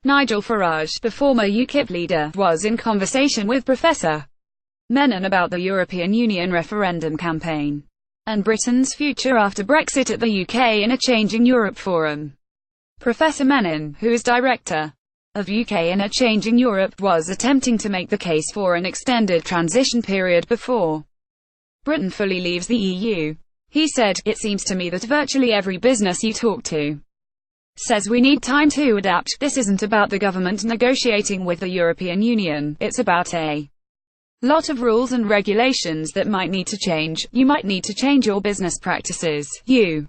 Nigel Farage, the former UKIP leader, was in conversation with Professor Menon about the European Union referendum campaign and Britain's future after Brexit at the UK in a Changing Europe forum. Professor Menon, who is director of UK in a Changing Europe, was attempting to make the case for an extended transition period before Britain fully leaves the EU. He said, "It seems to me that virtually every business you talk to says we need time to adapt. This isn't about the government negotiating with the European Union, it's about a lot of rules and regulations that might need to change. You might need to change your business practices. You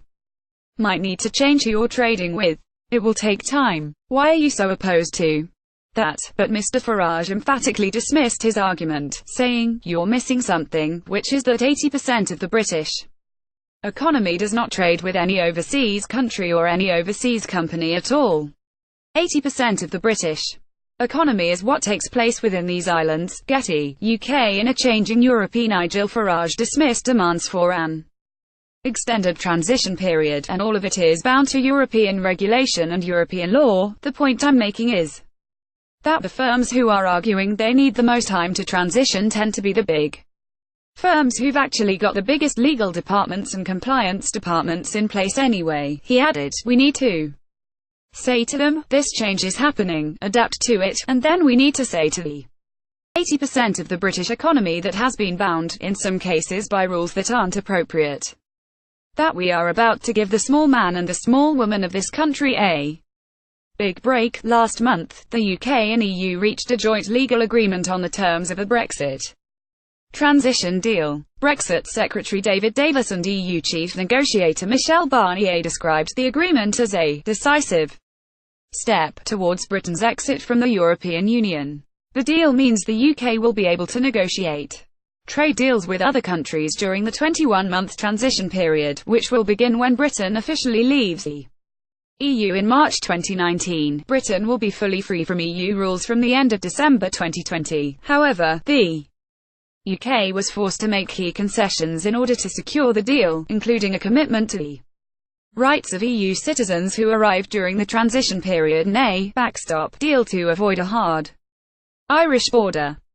might need to change who you're trading with. It will take time. Why are you so opposed to that?" But Mr Farage emphatically dismissed his argument, saying, "You're missing something, which is that 80% of the British economy does not trade with any overseas country or any overseas company at all. 80% of the British economy is what takes place within these islands." Getty, UK in a Changing Europe. Nigel Farage dismissed demands for an extended transition period, and all of it is bound to European regulation and European law. "The point I'm making is that the firms who are arguing they need the most time to transition tend to be the big firms who've actually got the biggest legal departments and compliance departments in place anyway." He added, "We need to say to them, this change is happening, adapt to it, and then we need to say to the 80% of the British economy that has been bound, in some cases by rules that aren't appropriate, that we are about to give the small man and the small woman of this country a big break." Last month, the UK and EU reached a joint legal agreement on the terms of a Brexit transition deal. Brexit Secretary David Davis and EU Chief Negotiator Michel Barnier described the agreement as a decisive step towards Britain's exit from the European Union. The deal means the UK will be able to negotiate trade deals with other countries during the 21-month transition period, which will begin when Britain officially leaves the EU in March 2019. Britain will be fully free from EU rules from the end of December 2020. However, the UK was forced to make key concessions in order to secure the deal, including a commitment to the rights of EU citizens who arrived during the transition period and a backstop deal to avoid a hard Irish border.